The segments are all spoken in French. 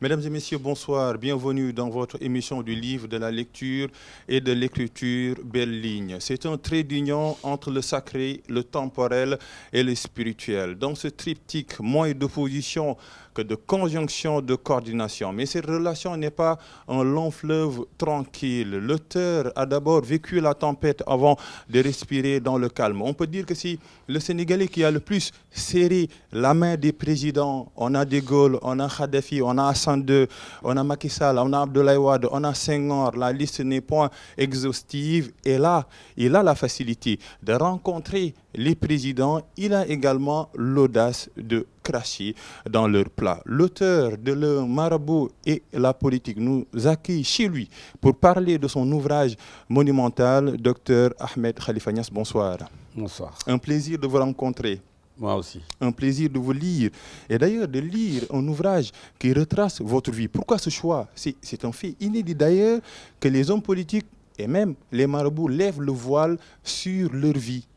Mesdames et messieurs, bonsoir. Bienvenue dans votre émission du livre de la lecture et de l'écriture Belle Ligne. C'est un trait d'union entre le sacré, le temporel et le spirituel. Dans ce triptyque, moins d'opposition que de conjonction, de coordination. Mais cette relation n'est pas un long fleuve tranquille. L'auteur a d'abord vécu la tempête avant de respirer dans le calme. On peut dire que c'est le Sénégalais qui a le plus serré la main des présidents. On a De Gaulle, on a Kadhafi, on a Hassan II, on a Macky Sall, on a Abdoulaye Wade, on a Senghor. La liste n'est point exhaustive. Et là, il a la facilité de rencontrer les présidents. Il a également l'audace de cracher dans leur plat. L'auteur de Le Marabout et la politique nous accueille chez lui pour parler de son ouvrage monumental. Docteur Ahmed Khalifa Niasse, bonsoir. Bonsoir. Un plaisir de vous rencontrer. Moi aussi. Un plaisir de vous lire. Et d'ailleurs, de lire un ouvrage qui retrace votre vie. Pourquoi ce choix? C'est un fait inédit d'ailleurs que les hommes politiques et même les marabouts lèvent le voile sur leur vie.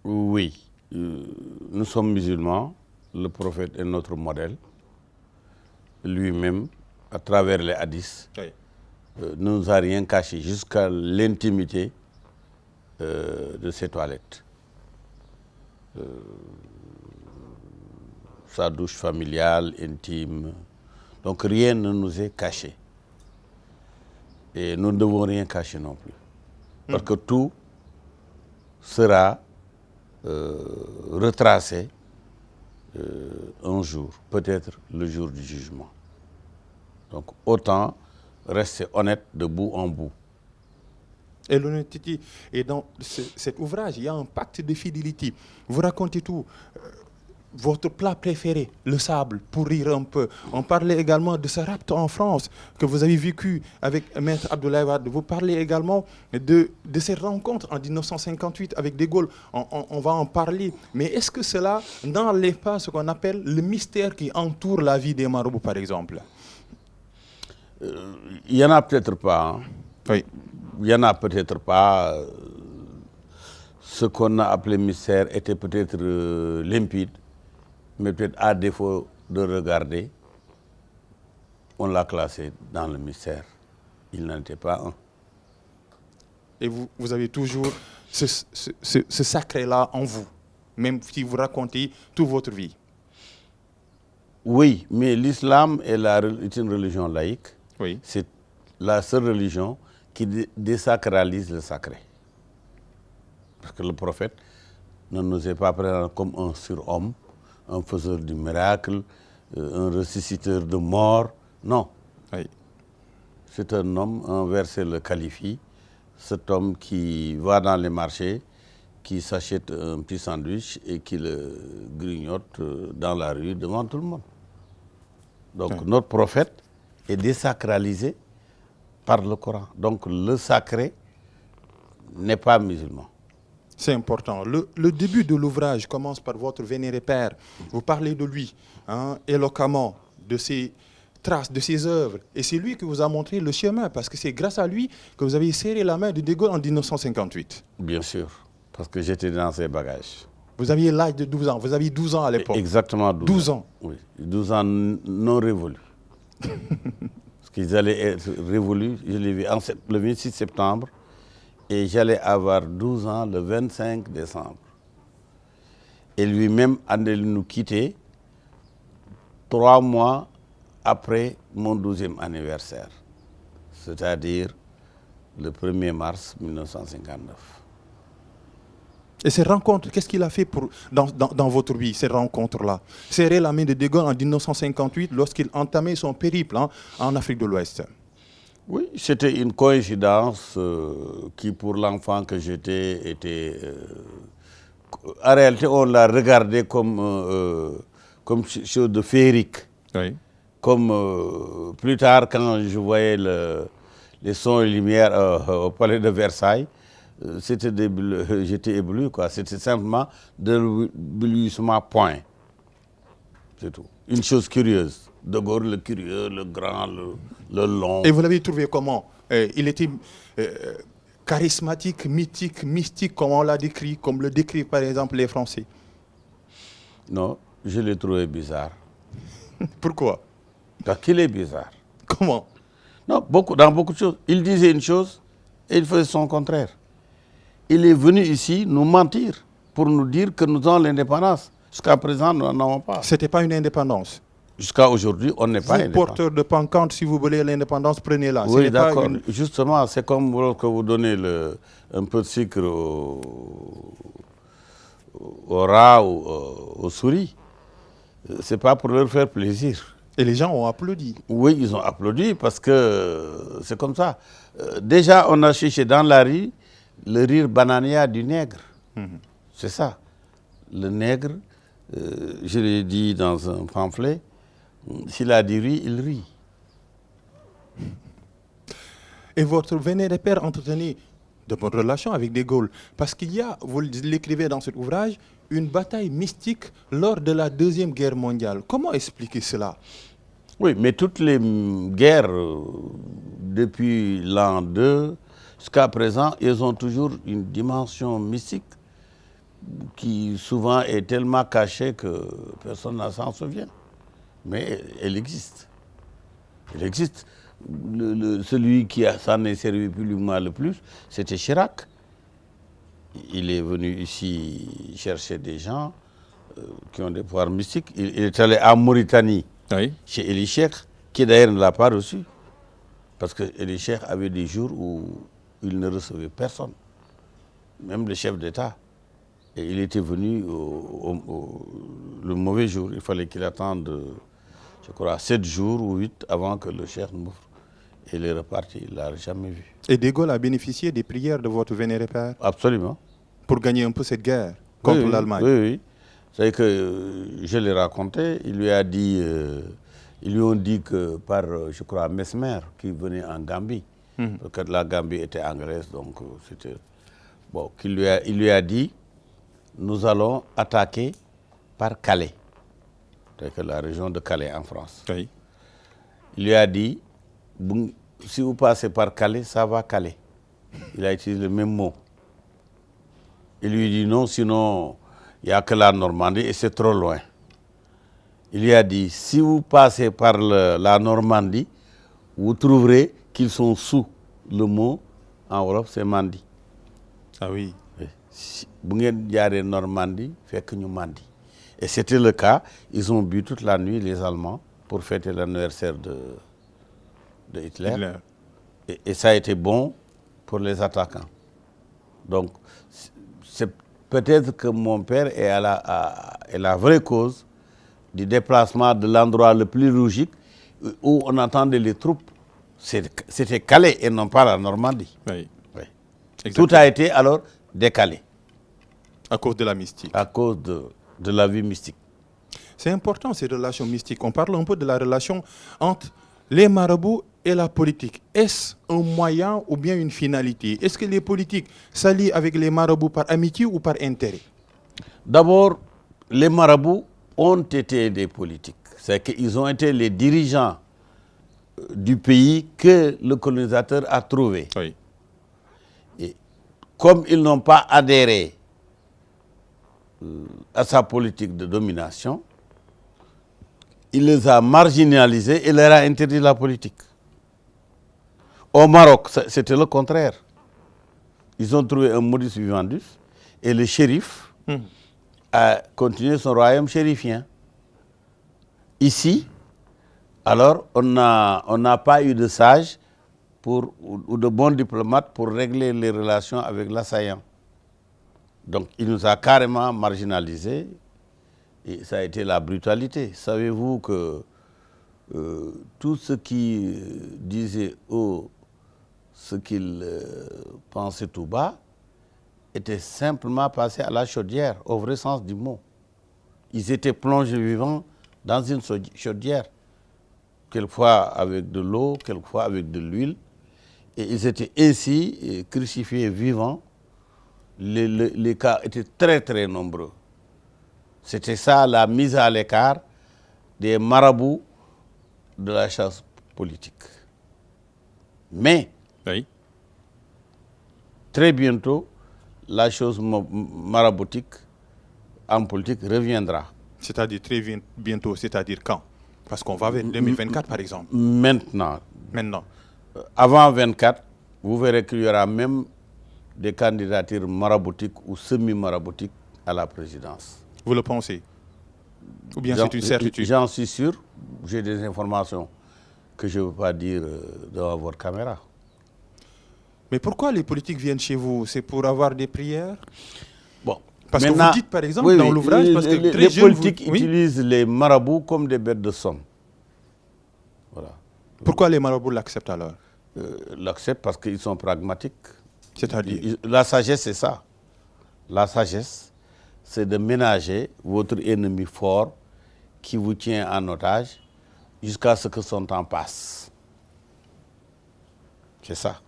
Oui. Nous sommes musulmans. Le prophète est notre modèle. Lui-même, à travers les hadiths, Oui. ne nous a rien caché jusqu'à l'intimité de ses toilettes. Sa douche familiale, intime. Donc rien ne nous est caché. Et nous ne devons rien cacher non plus. Parce que tout sera retracé un jour, peut-être le jour du jugement. Donc autant rester honnête de bout en bout. Et l'honnêteté, et dans cet ouvrage, il y a un pacte de fidélité. Vous racontez tout. Votre plat préféré, le sable, pour rire un peu. On parlait également de ce rapt en France que vous avez vécu avec Maître Abdoulaye Wade. Vous parlez également de cette rencontre en 1958 avec De Gaulle. On va en parler. Mais est-ce que cela n'enlève pas ce qu'on appelle le mystère qui entoure la vie des marabouts, par exemple? Il n'y en a peut-être pas. Hein. Oui. Il n'y en a peut-être pas. Ce qu'on a appelé mystère était peut-être limpide. Mais peut-être à défaut de regarder, on l'a classé dans le mystère. Il n'en était pas un. Et vous avez toujours ce sacré-là en vous, même si vous racontez toute votre vie. Oui, mais l'islam est une religion laïque. Oui. C'est la seule religion qui désacralise le sacré. Parce que le prophète ne nous est pas présenté comme un surhomme, un faiseur du miracle, un ressusciteur de morts. Non. Oui. C'est un homme, un verset le qualifie, cet homme qui va dans les marchés, qui s'achète un petit sandwich et qui le grignote dans la rue devant tout le monde. Donc Oui. notre prophète est désacralisé par le Coran. Donc le sacré n'est pas musulman. C'est important. Le début de l'ouvrage commence par votre vénéré père. Vous parlez de lui, éloquemment, de ses traces, de ses œuvres. Et c'est lui qui vous a montré le chemin, parce que c'est grâce à lui que vous avez serré la main de De Gaulle en 1958. Bien sûr, parce que j'étais dans ses bagages. Vous aviez l'âge de 12 ans. Vous aviez 12 ans à l'époque. Exactement 12 ans. 12 ans. Oui, 12 ans non révolus. Parce qu'ils allaient être révolus, je l'ai vu le 26 septembre. Et j'allais avoir 12 ans le 25 décembre. Et lui-même allait nous quitter 3 mois après mon 12e anniversaire. C'est-à-dire le 1er mars 1959. Et ces rencontres, qu'est-ce qu'il a fait dans votre vie, ces rencontres-là? Serrer la main de De Gaulle en 1958 lorsqu'il entamait son périple en Afrique de l'Ouest. Oui, c'était une coïncidence qui, pour l'enfant que j'étais, était... en réalité, on l'a regardé comme chose de féerique. Oui. Comme plus tard, quand je voyais les sons et lumières au palais de Versailles, j'étais ébloui, quoi. C'était simplement de l'éblouissement, point. C'est tout. Une chose curieuse. De Gaulle, le curieux, le grand, le long. Et vous l'avez trouvé comment? Il était charismatique, mythique, mystique, comme on l'a décrit, comme le décrivent par exemple les Français. Non, je l'ai trouvé bizarre. Pourquoi? Donc il est bizarre. Comment? Non, dans beaucoup de choses. Il disait une chose et il faisait son contraire. Il est venu ici nous mentir pour nous dire que nous avons l'indépendance. Jusqu'à présent, nous n'en avons pas. Ce n'était pas une indépendance. Jusqu'à aujourd'hui, on n'est pas Vous, indépendant. porteur de pancarte, si vous voulez l'indépendance, prenez-la. Oui, d'accord. Justement, c'est comme lorsque vous donnez un peu de sucre au rat ou aux souris. Ce n'est pas pour leur faire plaisir. Et les gens ont applaudi. Oui, ils ont applaudi parce que c'est comme ça. Déjà, on a cherché dans la rue le rire banania du nègre. C'est ça. Le nègre, je l'ai dit dans un pamphlet, s'il a dit rire, il rit. Et votre vénéré père entretenait de bonnes relations avec De Gaulle. Parce qu'il y a, vous l'écrivez dans cet ouvrage, une bataille mystique lors de la Deuxième Guerre mondiale. Comment expliquer cela? Oui, mais toutes les guerres, depuis l'an 2 jusqu'à présent, elles ont toujours une dimension mystique qui souvent est tellement cachée que personne ne s'en souvient. Mais elle existe. Elle existe. Celui qui s'en est servi publiquement le plus, c'était Chirac. Il est venu ici chercher des gens qui ont des pouvoirs mystiques. Il est allé en Mauritanie, oui, chez Elie Cheikh, qui d'ailleurs ne l'a pas reçu. Parce que Elie Cheikh avait des jours où il ne recevait personne, même le chef d'État. Et il était venu le mauvais jour. Il fallait qu'il attende, je crois, 7 jours ou 8 avant que le Cheikh n'ouvre. Et il est reparti, il ne l'a jamais vu. Et De Gaulle a bénéficié des prières de votre vénéré père? Absolument. Pour gagner un peu cette guerre contre l'Allemagne? Oui, oui. C'est que je l'ai raconté, il lui a dit, ils lui ont dit que par, je crois, Mesmer, qui venait en Gambie, parce que la Gambie était en Grèce, donc c'était... Bon, il lui a dit, nous allons attaquer par Calais, c'est la région de Calais en France. Oui. Il lui a dit, si vous passez par Calais, ça va Calais. Il a utilisé le même mot. Il lui dit non, sinon il n'y a que la Normandie et c'est trop loin. Il lui a dit, si vous passez par la Normandie, vous trouverez qu'ils sont sous le mot, en Europe, c'est Mandi. Ah oui. Vous avez Normandie, fait que nous Mandi. Et c'était le cas. Ils ont bu toute la nuit, les Allemands, pour fêter l'anniversaire de Hitler. Et ça a été bon pour les attaquants. Donc, c'est peut-être que mon père est la vraie cause du déplacement de l'endroit le plus logique où on entendait les troupes. C'était Calais et non pas la Normandie. Oui. Oui. Tout a été alors décalé. À cause de la mystique. À cause de la vie mystique. C'est important ces relations mystiques. On parle un peu de la relation entre les marabouts et la politique. Est-ce un moyen ou bien une finalité? Est-ce que les politiques s'allient avec les marabouts par amitié ou par intérêt? D'abord, les marabouts ont été des politiques. C'est qu'ils ont été les dirigeants du pays que le colonisateur a trouvé. Oui. Et comme ils n'ont pas adhéré à sa politique de domination, il les a marginalisés et leur a interdit la politique. Au Maroc, c'était le contraire. Ils ont trouvé un modus vivandus et le shérif a continué son royaume chérifien. Ici, alors, on n'a pas eu de sages ou de bons diplomates pour régler les relations avec l'assaillant. Donc, il nous a carrément marginalisés et ça a été la brutalité. Savez-vous que tout ce qui disait haut ce qu'ils pensaient tout bas était simplement passé à la chaudière, au vrai sens du mot. Ils étaient plongés vivants dans une chaudière, quelquefois avec de l'eau, quelquefois avec de l'huile, et ils étaient ainsi crucifiés vivants. Les cas étaient très très nombreux. C'était ça la mise à l'écart des marabouts de la chasse politique. Mais, oui, très bientôt, la chose maraboutique en politique reviendra. C'est-à-dire très bientôt, c'est-à-dire quand? Parce qu'on va vers 2024, par exemple. Maintenant, Avant 24, vous verrez qu'il y aura même des candidatures maraboutiques ou semi-maraboutiques à la présidence. Vous le pensez? Ou bien c'est une certitude? J'en suis sûr. J'ai des informations que je ne veux pas dire devant votre caméra. Mais pourquoi les politiques viennent chez vous? C'est pour avoir des prières? Bon. Parce que vous dites, par exemple, dans l'ouvrage... Les politiques utilisent les marabouts comme des bêtes de somme. Voilà. Pourquoi les marabouts l'acceptent alors? L'acceptent parce qu'ils sont pragmatiques. C'est-à-dire? La sagesse, c'est ça. La sagesse, c'est de ménager votre ennemi fort qui vous tient en otage jusqu'à ce que son temps passe. C'est ça.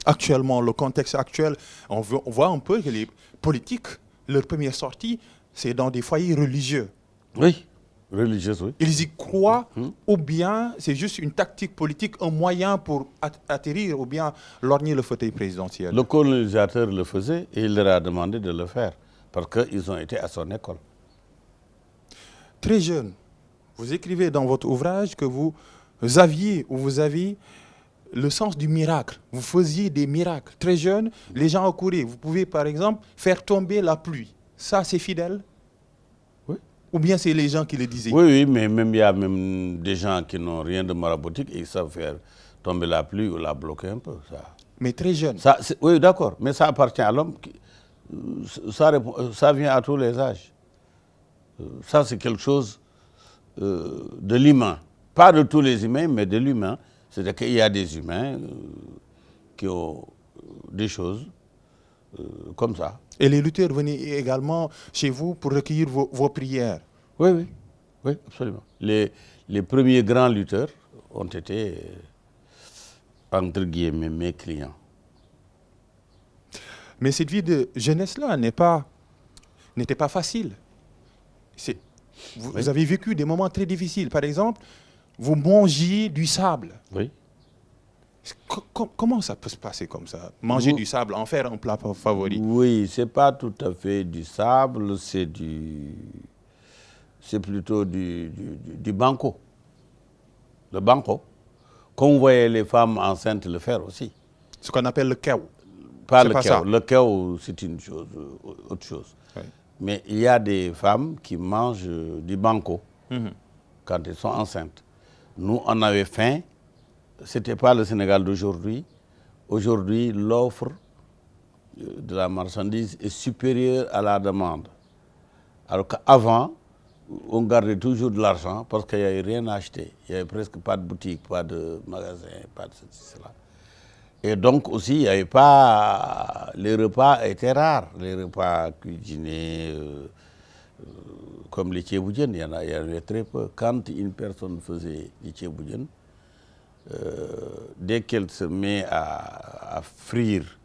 Actuellement, le contexte actuel, on voit un peu que les politiques, leur première sortie, c'est dans des foyers religieux. Oui, religieux, oui. Ils y croient, ou bien c'est juste une tactique politique, un moyen pour atterrir, ou bien lorgner le fauteuil présidentiel. Le colonisateur le faisait et il leur a demandé de le faire, parce qu'ils ont été à son école. Très jeune, vous écrivez dans votre ouvrage que vous aviez le sens du miracle. Vous faisiez des miracles. Très jeune, les gens accouraient. Vous pouvez, par exemple, faire tomber la pluie. Ça, c'est fidèle? Oui. Ou bien c'est les gens qui le disaient? Oui, mais il y a même des gens qui n'ont rien de maraboutique et ils savent faire tomber la pluie ou la bloquer un peu. Ça. Mais très jeune. Oui, d'accord, mais ça appartient à l'homme. Ça vient à tous les âges. Ça, c'est quelque chose de l'humain. Pas de tous les humains, mais de l'humain. C'est-à-dire qu'il y a des humains qui ont des choses comme ça. Et les lutteurs venaient également chez vous pour recueillir vos prières? Oui, absolument. Les premiers grands lutteurs ont été, entre guillemets, mes clients. Mais cette vie de jeunesse-là n'était pas facile. Vous avez vécu des moments très difficiles. Par exemple, vous mangiez du sable. Oui. Comment ça peut se passer comme ça? Manger du sable, en faire un plat favori? Oui, c'est pas tout à fait du sable, c'est plutôt du banco. Le banco. Comme vous voyez les femmes enceintes le faire aussi. Ce qu'on appelle le keo. Pas le keo. Le keo, c'est une chose, autre chose. Oui. Mais il y a des femmes qui mangent du banco quand elles sont enceintes. Nous, on avait faim. Ce n'était pas le Sénégal d'aujourd'hui. Aujourd'hui, l'offre de la marchandise est supérieure à la demande. Alors qu'avant, on gardait toujours de l'argent parce qu'il n'y avait rien à acheter. Il n'y avait presque pas de boutique, pas de magasin, pas de ceci, cela. Et donc aussi, il n'y avait pas... Les repas étaient rares. Les repas cuisinés, comme les tchéboudiennes, il y en avait très peu. Quand une personne faisait des tchéboudiennes, dès qu'elle se met à frire,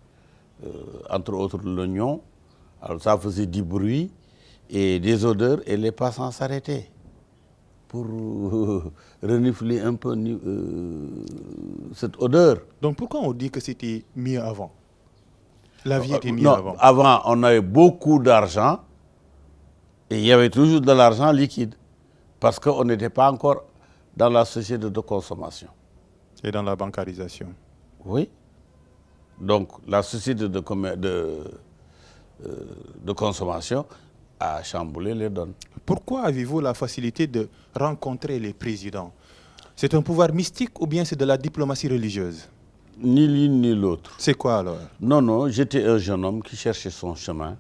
entre autres l'oignon, alors ça faisait du bruit et des odeurs et les passants s'arrêtaient pour renifler un peu cette odeur. Donc pourquoi on dit que c'était mieux avant? La vie était mieux avant. Avant, on avait beaucoup d'argent et il y avait toujours de l'argent liquide parce qu'on n'était pas encore dans la société de consommation. Et dans la bancarisation. Oui. Donc, la société de consommation a chamboulé les donnes. Pourquoi avez-vous la facilité de rencontrer les présidents? C'est un pouvoir mystique ou bien c'est de la diplomatie religieuse? Ni l'une ni l'autre. C'est quoi alors? Non, j'étais un jeune homme qui cherchait son chemin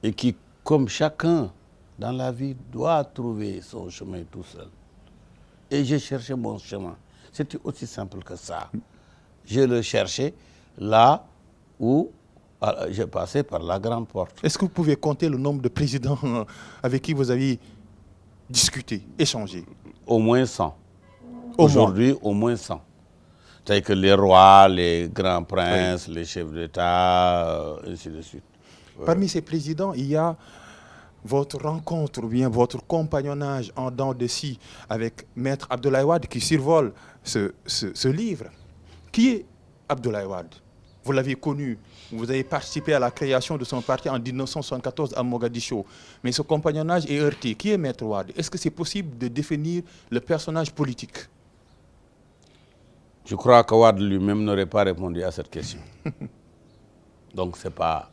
et qui, comme chacun dans la vie, doit trouver son chemin tout seul. Et j'ai cherché mon chemin. C'était aussi simple que ça. Je le cherchais là où je passais par la grande porte. Est-ce que vous pouvez compter le nombre de présidents avec qui vous avez discuté, échangé? Au moins 100. Aujourd'hui, au moins 100. C'est-à-dire que les rois, les grands princes, les chefs d'État, ainsi de suite. Parmi ces présidents, il y a votre rencontre ou bien votre compagnonnage en dents de scie avec Maître Abdoulaye Wade qui survole ce livre. Qui est Abdoulaye Wade? vous l'avez connu, vous avez participé à la création de son parti en 1974 à Mogadiscio. Mais ce compagnonnage est heurté. Qui est Maître Wade? Est-ce que c'est possible de définir le personnage politique? Je crois que Wade lui-même n'aurait pas répondu à cette question. Donc c'est pas...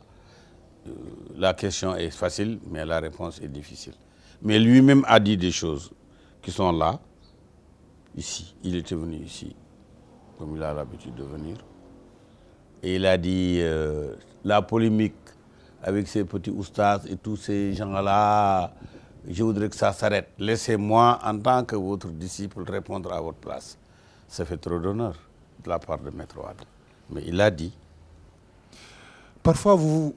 la question est facile, mais la réponse est difficile. Mais lui-même a dit des choses qui sont là, ici. Il était venu ici, comme il a l'habitude de venir. Et il a dit la polémique avec ces petits oustas et tous ces gens-là, je voudrais que ça s'arrête. Laissez-moi, en tant que votre disciple, répondre à votre place. Ça fait trop d'honneur de la part de Maître Wade. Mais il a dit. Parfois, vous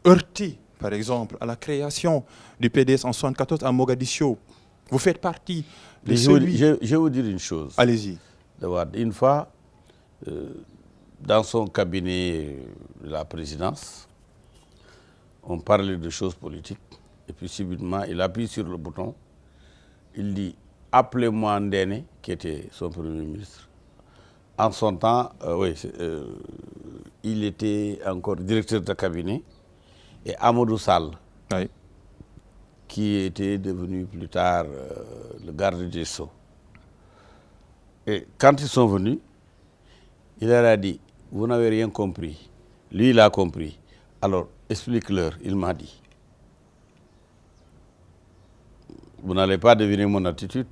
heurtez, par exemple, à la création du PDS en 1974 à Mogadiscio. Vous faites partie de celui... Je vais vous dire une chose. Allez-y. Une fois, dans son cabinet de la présidence, on parlait de choses politiques. Et puis subitement, il appuie sur le bouton. Il dit « Appelez-moi Ndéné », qui était son premier ministre. En son temps, il était encore directeur de cabinet. Et Amadou Sall, oui, qui était devenu plus tard le garde des Sceaux. Et quand ils sont venus, il leur a dit, vous n'avez rien compris. Lui, il a compris. Alors, explique-leur, il m'a dit. Vous n'allez pas deviner mon attitude.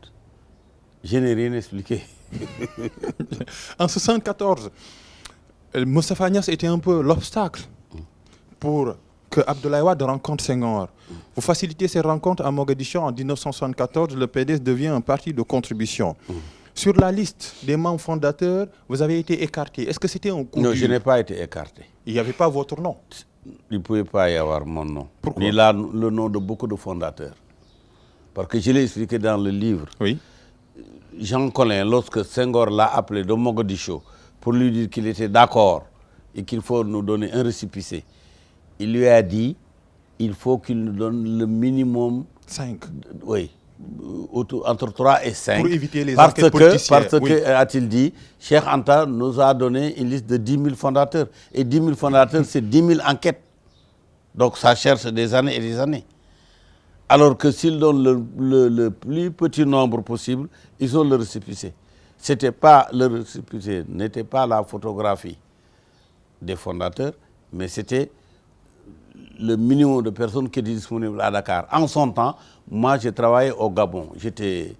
Je n'ai rien expliqué. En 1974, Moustapha Niasse était un peu l'obstacle pour que Abdoulaye Wade rencontre Senghor. Vous facilitez ces rencontres à Mogadiscio en 1974, le PDS devient un parti de contribution. Sur la liste des membres fondateurs, vous avez été écarté. Est-ce que c'était un coup Non, dur? je n'ai pas été écarté. Il n'y avait pas votre nom? Il ne pouvait pas y avoir mon nom. Pourquoi? Ni le nom de beaucoup de fondateurs. Parce que je l'ai expliqué dans le livre. Oui. Jean Collin, lorsque Senghor l'a appelé de Mogadiscio pour lui dire qu'il était d'accord et qu'il faut nous donner un récépissé, il lui a dit il faut qu'il nous donne le minimum 5. Oui, entre 3 et 5. Pour éviter les enquêtes politiciennes. Parce que, a-t-il dit, Cheikh Anta nous a donné une liste de 10 000 fondateurs. Et 10 000 fondateurs, c'est 10 000 enquêtes. Donc ça cherche des années et des années. Alors que s'ils donnent le plus petit nombre possible, ils ont le récépissé. Le récépissé n'était pas la photographie des fondateurs, mais c'était le minimum de personnes qui étaient disponibles à Dakar. En son temps, moi, j'ai travaillé au Gabon. J'étais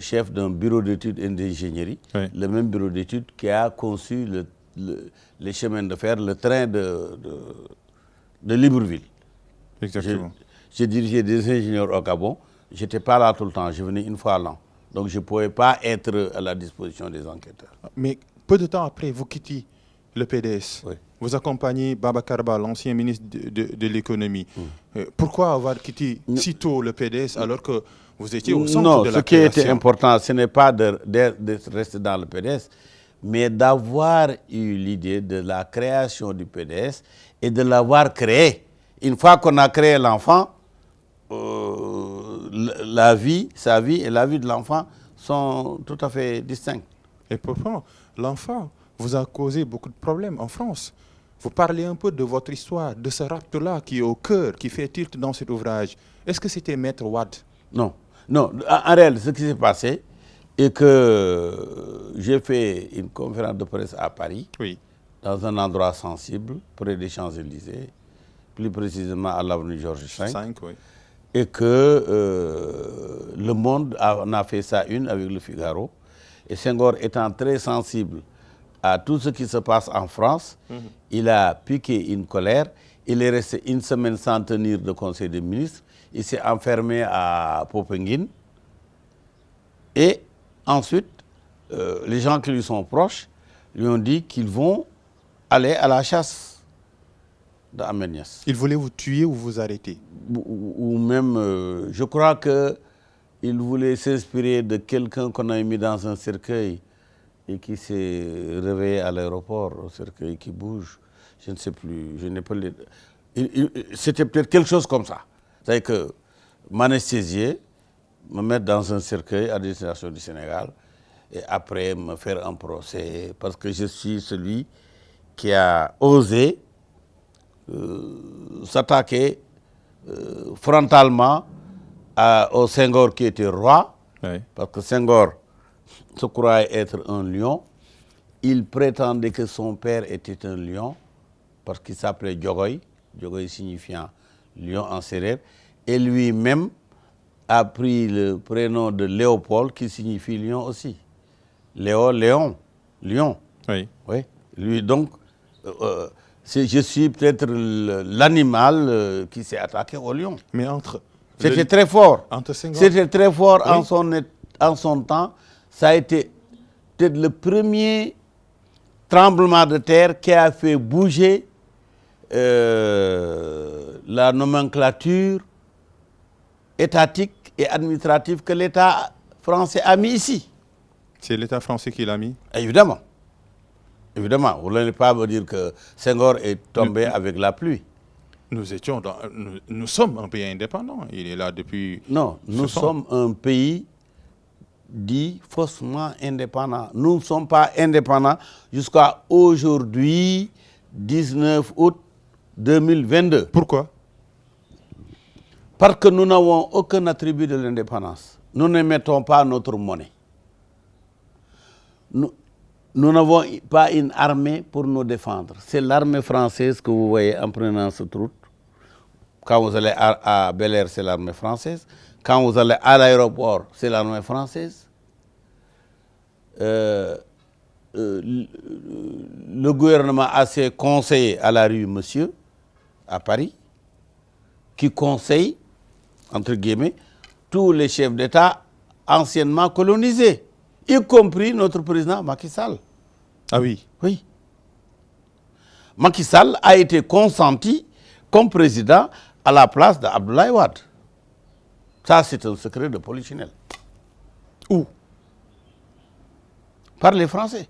chef d'un bureau d'études et d'ingénierie, le même bureau d'études qui a conçu les chemins de fer, le train de Libreville. Exactement. J'ai dirigé des ingénieurs au Gabon. Je n'étais pas là tout le temps, je venais une fois à l'an. Donc je ne pouvais pas être à la disposition des enquêteurs. Mais peu de temps après, vous quittez le PDS. Oui. Vous accompagnez Babacar Ba, l'ancien ministre de l'économie. Pourquoi avoir quitté si tôt le PDS alors que vous étiez au centre de la création? Non, ce qui était important, ce n'est pas de rester dans le PDS, mais d'avoir eu l'idée de la création du PDS et de l'avoir créé. Une fois qu'on a créé l'enfant, sa vie et la vie de l'enfant sont tout à fait distinctes. Et pourtant, l'enfant vous a causé beaucoup de problèmes en France. Vous parlez un peu de votre histoire, de ce rapt-là qui est au cœur, qui fait tilt dans cet ouvrage. Est-ce que c'était Maître Wade? Non. En réalité, ce qui s'est passé est que j'ai fait une conférence de presse à Paris, dans un endroit sensible, près des Champs-Élysées, plus précisément à l'avenue Georges V. Et que Le Monde en a fait ça une avec Le Figaro. Et Senghor étant très sensible à tout ce qui se passe en France, il a piqué une colère. Il est resté une semaine sans tenir de conseil des ministres. Il s'est enfermé à Popenguine. Et ensuite, les gens qui lui sont proches lui ont dit qu'ils vont aller à la chasse d'Ahmed Niasse. Il voulait vous tuer ou vous arrêter? Ou même, je crois qu'il voulait s'inspirer de quelqu'un qu'on a mis dans un cercueil et qui s'est réveillé à l'aéroport, au cercueil qui bouge. Je ne sais plus, je n'ai pas les... C'était peut-être quelque chose comme ça. C'est-à-dire que m'anesthésier, me mettre dans un cercueil à destination du Sénégal et après me faire un procès parce que je suis celui qui a osé s'attaquer frontalement au Senghor qui était roi, Oui. parce que Senghor se croyait être un lion. Il prétendait que son père était un lion, parce qu'il s'appelait Diogoy, Diogoy signifiant lion en sérère, et lui-même a pris le prénom de Léopold, qui signifie lion aussi. Léon, lion. Oui. Oui. Lui, donc, je suis peut-être l'animal qui s'est attaqué au lion. Mais entre... C'était très fort. Senghor... C'était très fort Oui. en son temps. Ça a été peut-être le premier tremblement de terre qui a fait bouger la nomenclature étatique et administrative que l'État français a mis ici. C'est l'État français qui l'a mis? Évidemment. Évidemment. Vous n'allez pas me dire que Senghor est tombé avec la pluie. Nous sommes un pays indépendant. Il est là depuis... Non, nous sommes un pays dit faussement indépendant. Nous ne sommes pas indépendants jusqu'à aujourd'hui, 19 août 2022. Pourquoi? Parce que nous n'avons aucun attribut de l'indépendance. Nous n'émettons pas notre monnaie. Nous n'avons pas une armée pour nous défendre. C'est l'armée française que vous voyez en prenant cette route. Quand vous allez à Bel Air, c'est l'armée française. Quand vous allez à l'aéroport, c'est l'armée française. Le gouvernement a ses conseillers à la rue Monsieur, à Paris, qui conseillent, entre guillemets, tous les chefs d'État anciennement colonisés, y compris notre président Macky Sall. Ah oui? Oui. Macky Sall a été consenti comme président à la place d'Abdoulaye Wade. Ça, c'est un secret de polichinelle. Où? Par les Français.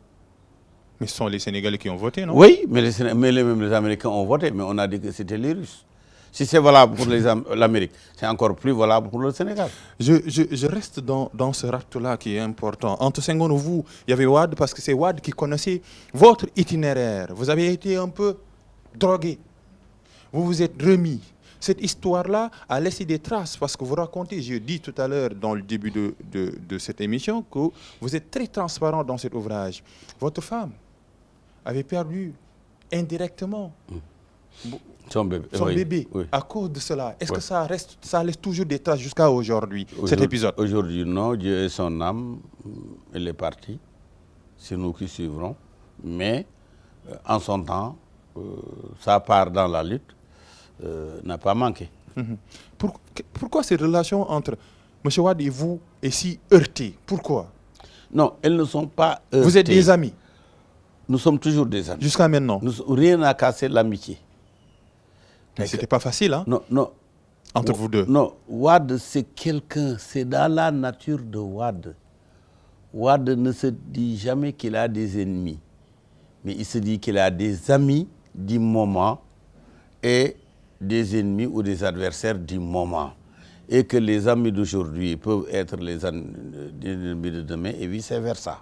Mais ce sont les Sénégalais qui ont voté, non? Oui, mais les Américains ont voté, mais on a dit que c'était les Russes. Si c'est valable pour l'Amérique, c'est encore plus valable pour le Sénégal. Je reste dans ce rapt-là qui est important. Entre Senghor et vous, il y avait Wade, parce que c'est Wade qui connaissait votre itinéraire. Vous avez été un peu drogué. Vous vous êtes remis. Cette histoire-là a laissé des traces, parce que vous racontez, je dis tout à l'heure dans le début de cette émission, que vous êtes très transparent dans cet ouvrage. Votre femme avait perdu indirectement son bébé oui. À cause de cela. Est-ce que ça laisse toujours des traces jusqu'à aujourd'hui, cet épisode? Aujourd'hui, non. Dieu est son âme. Elle est partie. C'est nous qui suivrons. Mais, en son temps, sa part dans la lutte n'a pas manqué. Pourquoi cette relation entre M. Wade et vous est si heurtée? Pourquoi? Non, elles ne sont pas heurtées. Vous êtes des amis? Nous sommes toujours des amis. Jusqu'à maintenant? Rien n'a cassé l'amitié. Mais ce n'était pas facile, hein? Non. Entre vous deux? Non, Wade, c'est quelqu'un, c'est dans la nature de Wade. Wade ne se dit jamais qu'il a des ennemis, mais il se dit qu'il a des amis du moment et des ennemis ou des adversaires du moment. Et que les amis d'aujourd'hui peuvent être les ennemis de demain et vice-versa.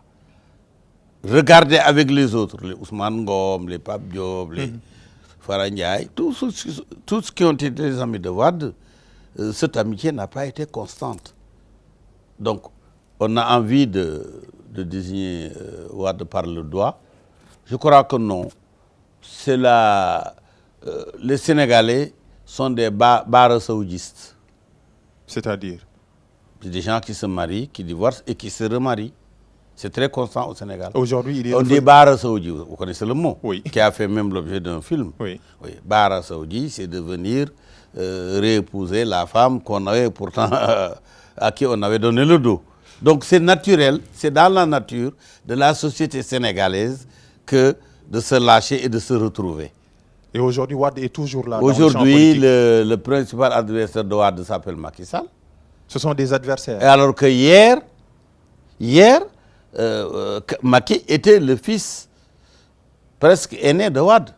Regardez avec les autres, les Ousmane Ngom, les Pape Diop, les Farah Ndiaye, tous ceux qui ont été des amis de Wade, cette amitié n'a pas été constante. Donc, on a envie de désigner Wade par le doigt. Je crois que non. C'est les Sénégalais sont des bara-saoudistes. C'est-à-dire? C'est des gens qui se marient, qui divorcent et qui se remarient. C'est très constant au Sénégal. Aujourd'hui, il est... On dit Bara Saoudi, vous connaissez le mot? Oui. Qui a fait même l'objet d'un film. Oui. Bara Saoudi, c'est de venir réépouser la femme qu'on avait pourtant à qui on avait donné le dos. Donc c'est naturel, c'est dans la nature de la société sénégalaise que de se lâcher et de se retrouver. Et aujourd'hui, Wade est toujours là. Aujourd'hui, le principal adversaire de Wade s'appelle Macky Sall. Ce sont des adversaires. Et alors que hier, Macky était le fils presque aîné de Wade.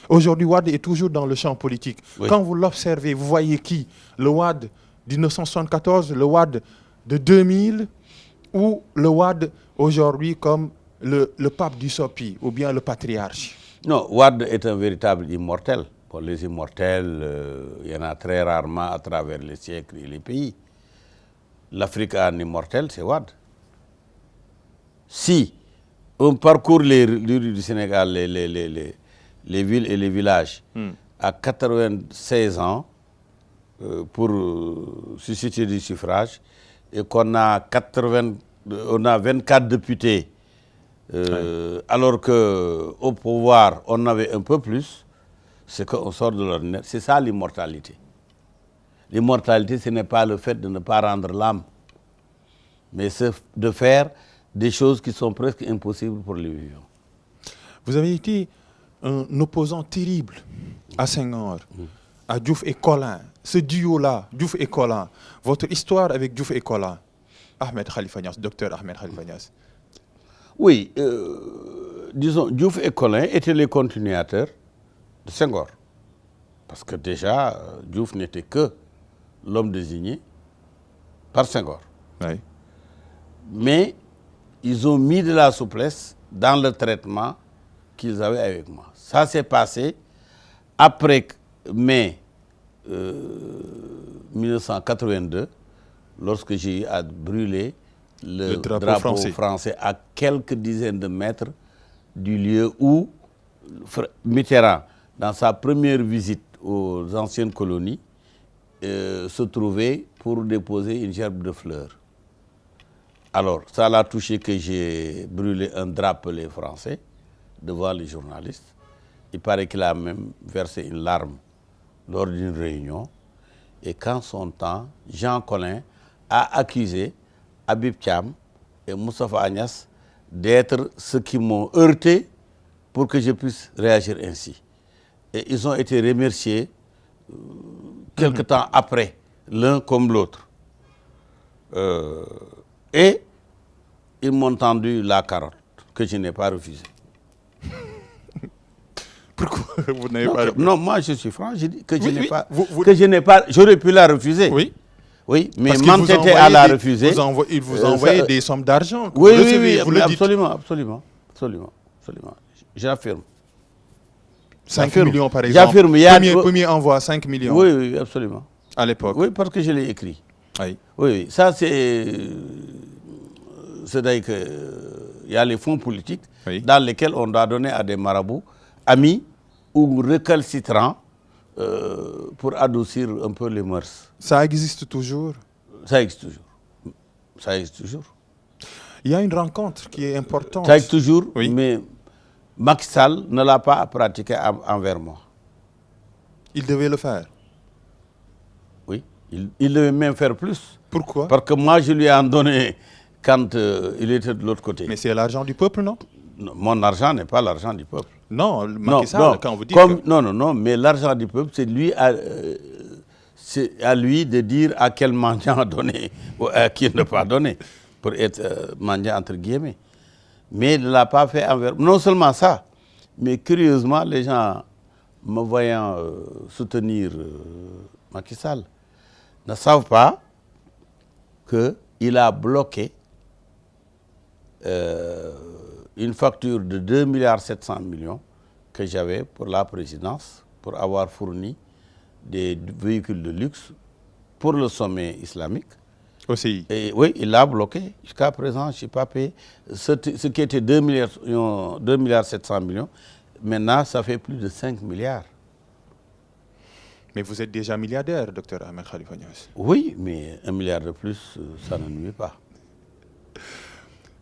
Aujourd'hui, Wade est toujours dans le champ politique. Oui. Quand vous l'observez, vous voyez qui? Le Wade de 1974, le Wade de 2000 ou le Wade aujourd'hui comme le pape du Sopi ou bien le patriarche? Non, Wade est un véritable immortel. Pour les immortels, il y en a très rarement à travers les siècles et les pays. L'Afrique a un immortel, c'est Wade. Si on parcourt les rues du Sénégal, les villes et les villages, à 96 ans, pour susciter du suffrage, et qu'on a, on a 24 députés, alors qu'au pouvoir, on avait un peu plus, c'est qu'on sort de l'ordinaire. C'est ça l'immortalité. L'immortalité, ce n'est pas le fait de ne pas rendre l'âme, mais c'est de faire des choses qui sont presque impossibles pour les vivants. Vous avez été un opposant terrible à Senghor, à Diouf et Collin. Ce duo-là, Diouf et Collin, votre histoire avec Diouf et Collin, Ahmed Khalifa Niasse, docteur Ahmed Khalifa Niasse. Oui, disons, Diouf et Collin étaient les continuateurs de Senghor. Parce que déjà, Diouf n'était que l'homme désigné par Senghor. Oui. Mais ils ont mis de la souplesse dans le traitement qu'ils avaient avec moi. Ça s'est passé après mai 1982, lorsque j'ai eu à brûler le drapeau français à quelques dizaines de mètres du lieu où Mitterrand, dans sa première visite aux anciennes colonies, se trouvait pour déposer une gerbe de fleurs. Alors, ça l'a touché que j'ai brûlé un drapelet français devant les journalistes. Il paraît qu'il a même versé une larme lors d'une réunion. Et qu'en son temps, Jean Collin a accusé Habib Thiam et Moustapha Agnès d'être ceux qui m'ont heurté pour que je puisse réagir ainsi. Et ils ont été remerciés quelque temps après, l'un comme l'autre. Et ils m'ont tendu la carotte, que je n'ai pas refusée. Pourquoi vous n'avez pas refusé? Non, moi je suis franc, je dis que je n'ai pas... Vous... Que je n'ai pas... J'aurais pu la refuser. Oui. Oui, mais m'entêter à la refuser... Il vous envoyait des sommes d'argent. Oui, oui, oui, absolument, absolument, absolument, absolument. J'affirme. 5 millions par exemple. J'affirme. Premier envoi, 5 millions. Oui, oui, absolument. À l'époque. Oui, parce que je l'ai écrit. Oui. Oui, oui. Ça, c'est-à-dire qu'il y a les fonds politiques dans lesquels on doit donner à des marabouts, amis ou récalcitrants, pour adoucir un peu les mœurs. Ça existe toujours? Ça existe toujours. Ça existe toujours. Il y a une rencontre qui est importante. Ça existe toujours, oui. Mais Macky Sall ne l'a pas pratiqué envers moi. Il devait le faire? Oui, il devait même faire plus. Pourquoi? Parce que moi, je lui ai en donné quand il était de l'autre côté. Mais c'est l'argent du peuple, non? Non, mon argent n'est pas l'argent du peuple. Non, Macky Sall, non, quand vous dites... Non, mais l'argent du peuple, c'est à lui de dire à quel mendiant donner ou à qui ne pas donner, pour être mendiant entre guillemets. Mais il ne l'a pas fait envers... Non seulement ça, mais curieusement, les gens, me voyant soutenir Macky Sall, ne savent pas qu'il a bloqué une facture de 2,7 milliards que j'avais pour la présidence, pour avoir fourni des véhicules de luxe pour le sommet islamique. Aussi. Et oui, il l'a bloqué. Jusqu'à présent, je n'ai pas payé. Ce qui était 2,7 milliards, maintenant, ça fait plus de 5 milliards. Mais vous êtes déjà milliardaire, docteur Ahmed Khalifa Niasse. Oui, mais 1 milliard de plus, ça ne nuit pas.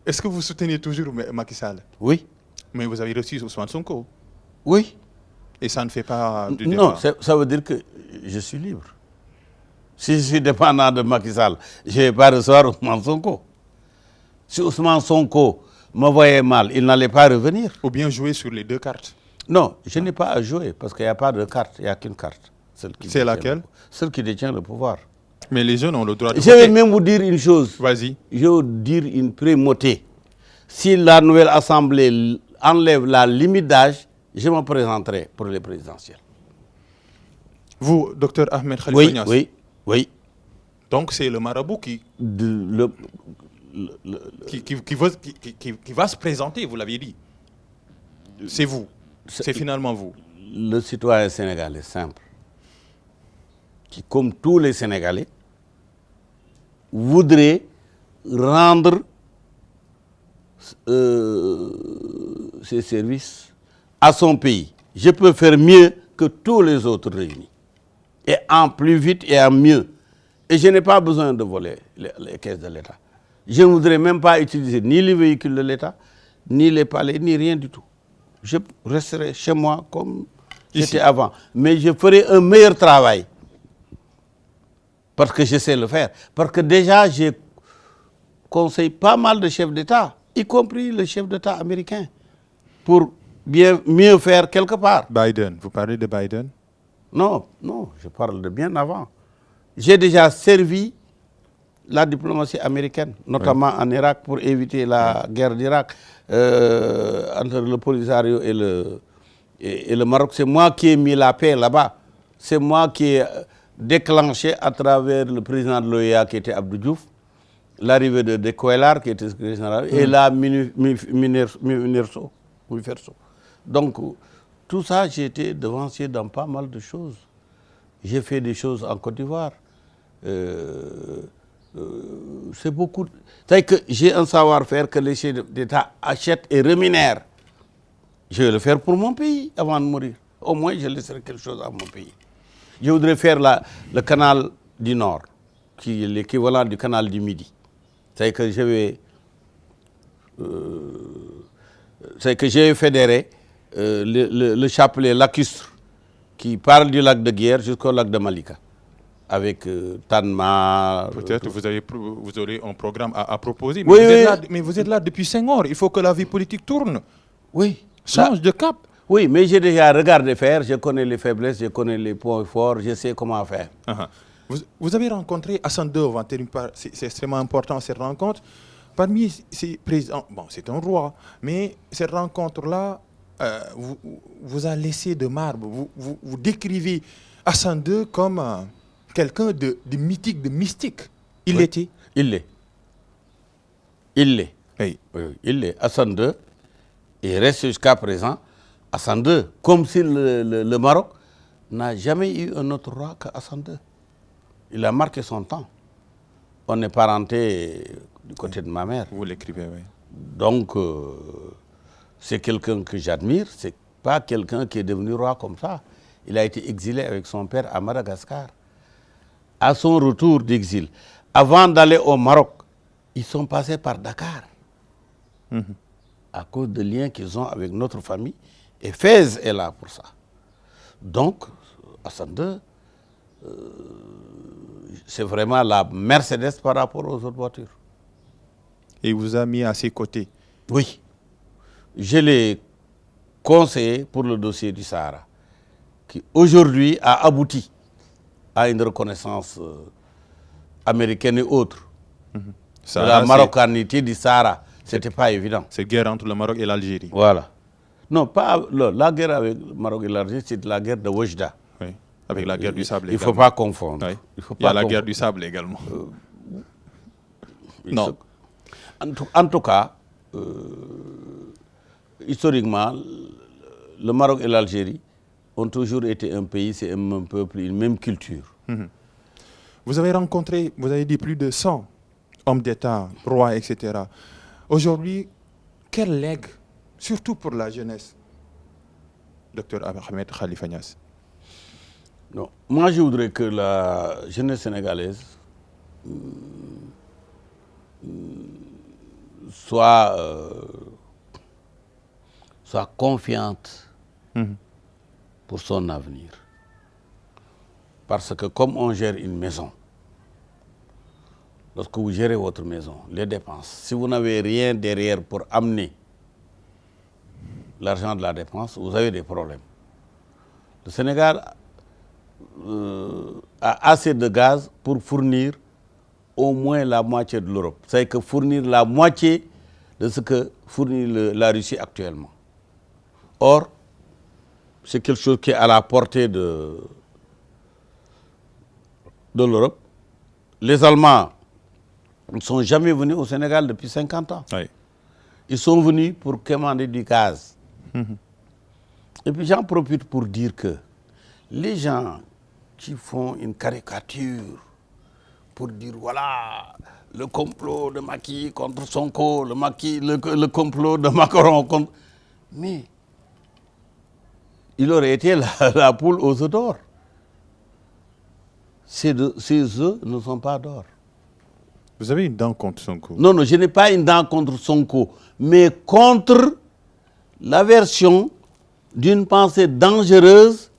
Est-ce que vous soutenez toujours Macky Sall? Oui. Mais vous avez reçu Ousmane Sonko? Oui. Et ça ne fait pas de débat? Non, ça veut dire que je suis libre. Si je suis dépendant de Macky Sall, je ne vais pas recevoir Ousmane Sonko. Si Ousmane Sonko me voyait mal, il n'allait pas revenir. Ou bien jouer sur les deux cartes? Non, je n'ai pas à jouer parce qu'il n'y a pas de carte, il n'y a qu'une carte. C'est laquelle? Celle qui détient le pouvoir. Mais les jeunes ont le droit de voter. Je vais même vous dire une chose. Vas-y. Je vais vous dire une primauté. Si la nouvelle Assemblée enlève la limite d'âge, je me présenterai pour les présidentielles. Vous, docteur Ahmed Khalifa Niasse? Oui. Donc c'est le marabout qui... qui va se présenter, vous l'aviez dit. C'est vous. C'est finalement vous. Le citoyen sénégalais simple, qui, comme tous les Sénégalais, voudrait rendre ses services à son pays. Je peux faire mieux que tous les autres réunis. Et en plus vite et en mieux. Et je n'ai pas besoin de voler les caisses de l'État. Je ne voudrais même pas utiliser ni les véhicules de l'État, ni les palais, ni rien du tout. Je resterai chez moi comme j'étais avant. Mais je ferai un meilleur travail. Parce que je sais le faire. Parce que déjà, j'ai conseillé pas mal de chefs d'État, y compris le chef d'État américain, pour mieux faire quelque part. Biden, vous parlez de Biden? Non, je parle de bien avant. J'ai déjà servi la diplomatie américaine, notamment en Irak, pour éviter la guerre d'Irak entre le Polisario et le Maroc. C'est moi qui ai mis la paix là-bas. C'est moi qui ai déclenché à travers le président de l'OEA qui était Abdou Diouf, l'arrivée de Kouelar qui était secrétaire général, et la Minerso. Donc, tout ça, j'ai été devancier dans pas mal de choses. J'ai fait des choses en Côte d'Ivoire. C'est beaucoup. C'est que j'ai un savoir-faire que les chefs d'État achètent et rémunèrent. Je vais le faire pour mon pays avant de mourir. Au moins, je laisserai quelque chose à mon pays. Je voudrais faire le canal du Nord, qui est l'équivalent du canal du Midi. C'est que j'ai fédéré le chapelet lacustre qui parle du lac de Guiers jusqu'au lac de Malika. Avec Tanma. Peut-être vous aurez un programme à proposer. Oui, mais vous êtes là depuis 5 ans. Il faut que la vie politique tourne. Oui. Change de cap. Oui, mais j'ai déjà regardé faire. Je connais les faiblesses, je connais les points forts, je sais comment faire. Vous avez rencontré Hassan II. C'est extrêmement important cette rencontre. Parmi ces présidents, bon, c'est un roi, mais cette rencontre-là vous a laissé de marbre. Vous décrivez Hassan II comme quelqu'un de mythique, de mystique. Il l'était. Il l'est. Il l'est. Oui. Oui, il l'est. Hassan II, et reste jusqu'à présent Hassan II, comme si le Maroc n'a jamais eu un autre roi que Hassan II. Il a marqué son temps. On est parenté du côté de ma mère. Vous l'écrivez, oui. Donc, c'est quelqu'un que j'admire. C'est pas quelqu'un qui est devenu roi comme ça. Il a été exilé avec son père à Madagascar. À son retour d'exil, avant d'aller au Maroc, ils sont passés par Dakar. À cause de liens qu'ils ont avec notre famille. Et Fès est là pour ça. Donc, Hassan II, c'est vraiment la Mercedes par rapport aux autres voitures. Et il vous a mis à ses côtés. Oui. Je l'ai conseillé pour le dossier du Sahara, qui aujourd'hui a abouti à une reconnaissance américaine et autre. La marocanité du Sahara, ce n'était pas évident. C'est guerre entre le Maroc et l'Algérie. Voilà. Non, pas la guerre avec le Maroc et l'Algérie, c'est la guerre de Oujda. Oui, avec la guerre du sable également. Il ne faut pas confondre. Oui. Il y a la guerre du sable également. Non. En tout cas, historiquement, le Maroc et l'Algérie ont toujours été un pays, c'est un même peuple, une même culture. Vous avez rencontré, vous avez dit plus de 100 hommes d'État, rois, etc. Aujourd'hui, quel legs, surtout pour la jeunesse, Dr Ahmed Khalifa Niasse? Non. Moi, je voudrais que la jeunesse sénégalaise soit confiante pour son avenir. Parce que comme on gère une maison, lorsque vous gérez votre maison, les dépenses, si vous n'avez rien derrière pour amener l'argent de la dépense, vous avez des problèmes. Le Sénégal a assez de gaz pour fournir au moins la moitié de l'Europe. C'est que fournir la moitié de ce que fournit la Russie actuellement. Or, c'est quelque chose qui est à la portée de l'Europe. Les Allemands Ils ne sont jamais venus au Sénégal depuis 50 ans. Oui. Ils sont venus pour commander du gaz. Et puis j'en profite pour dire que les gens qui font une caricature pour dire voilà le complot de Macky contre Sonko, le complot de Macron contre... Mais il aurait été la poule aux œufs d'or. Ces œufs ne sont pas d'or. Vous avez une dent contre Sonko? Non, non, je n'ai pas une dent contre Sonko, mais contre la version d'une pensée dangereuse,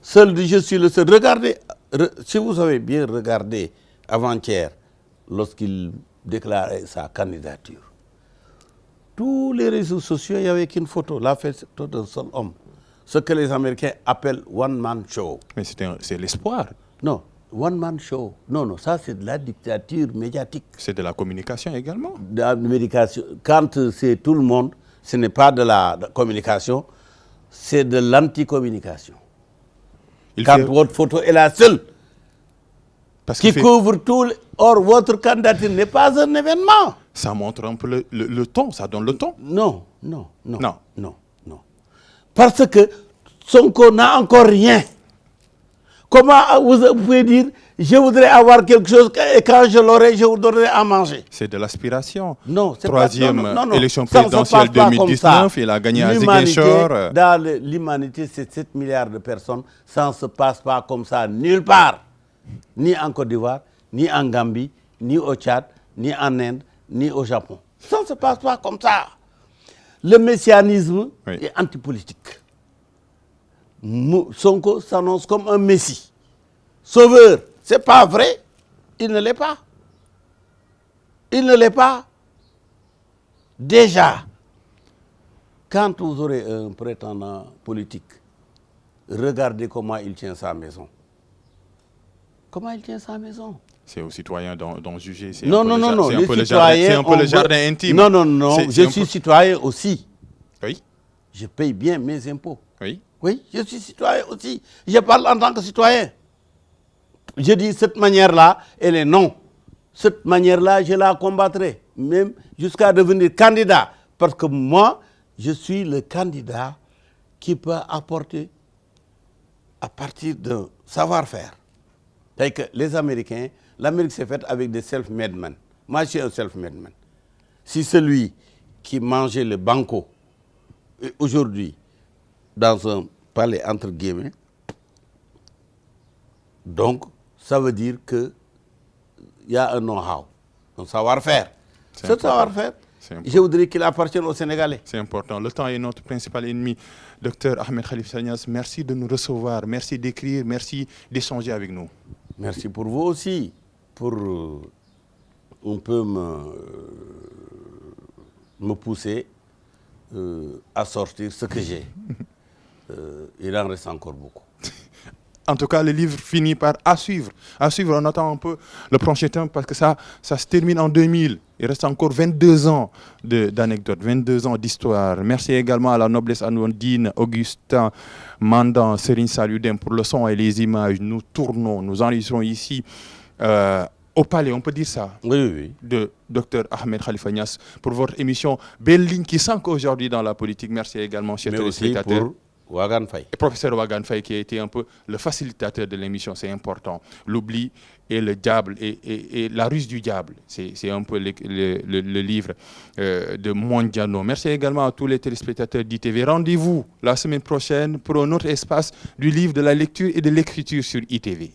celle de je suis le seul. Regardez, si vous avez bien regardé avant-hier, lorsqu'il déclarait sa candidature, tous les réseaux sociaux, il n'y avait qu'une photo, la photo d'un seul homme. Ce que les Américains appellent one-man show. Mais c'est l'espoir. Non, one-man show. Non, non, ça c'est de la dictature médiatique. C'est de la communication également. De la communication. Quand c'est tout le monde, ce n'est pas de la communication, c'est de l'anticommunication. Quand votre photo est la seule qui couvre tout, or votre candidature n'est pas un événement. Ça montre un peu le ton, ça donne le ton. Non, non, non, non, non, non. Parce que Sonko n'a encore rien. Comment vous pouvez dire, je voudrais avoir quelque chose et quand je l'aurai, je vous donnerai à manger? C'est de l'aspiration. Non, c'est Troisième pas, non, élection présidentielle 2019, il a gagné à Ziguinchor. Dans l'humanité, c'est 7 milliards de personnes. Ça ne se passe pas comme ça nulle part. Ni en Côte d'Ivoire, ni en Gambie, ni au Tchad, ni en Inde, ni au Japon. Ça ne se passe pas comme ça. Le messianisme est antipolitique. Sonko s'annonce comme un messie, sauveur. Ce n'est pas vrai. Il ne l'est pas. Il ne l'est pas. Déjà, quand vous aurez un prétendant politique, regardez comment il tient sa maison. Comment il tient sa maison? C'est aux citoyens d'en juger. Non, non, non, non. C'est un peu le jardin intime. Non, non, non. Je suis citoyen aussi. Oui. Je paye bien mes impôts. Oui. Oui, je suis citoyen aussi. Je parle en tant que citoyen. Je dis cette manière-là, elle est non. Cette manière-là, je la combattrai, même jusqu'à devenir candidat. Parce que moi, je suis le candidat qui peut apporter à partir d'un savoir-faire. C'est-à-dire que les Américains, l'Amérique s'est faite avec des self-made men. Moi, je suis un self-made man. Si celui qui mangeait le banco est aujourd'hui dans un palais entre guillemets, donc ça veut dire qu'il y a un know-how, un savoir-faire. Ce savoir-faire, je voudrais qu'il appartienne aux Sénégalais. C'est important. Le temps est notre principal ennemi. Docteur Ahmed Khalifa Niasse, merci de nous recevoir, merci d'écrire, merci d'échanger avec nous. Merci pour vous aussi, pour un peu me pousser à sortir ce que j'ai. Il en reste encore beaucoup. En tout cas, le livre finit par à suivre. À suivre, on attend un peu le prochain temps parce que ça se termine en 2000. Il reste encore 22 ans d'anecdotes, 22 ans d'histoire. Merci également à la noblesse anodine, Augustin Mandan, Serine Saludem pour le son et les images. Nous tournons, nous enregistrons ici au palais, on peut dire ça, oui. De Dr Ahmed Khalifa Niasse pour votre émission Belle Ligne qui s'ancre aujourd'hui dans la politique. Merci également, chers téléspectateurs. Wagan Faye. Et professeur Wagan Faye qui a été un peu le facilitateur de l'émission, c'est important. L'oubli et le diable et la ruse du diable, c'est un peu le livre de Mondiano. Merci également à tous les téléspectateurs d'ITV. Rendez-vous la semaine prochaine pour un autre espace du livre de la lecture et de l'écriture sur ITV.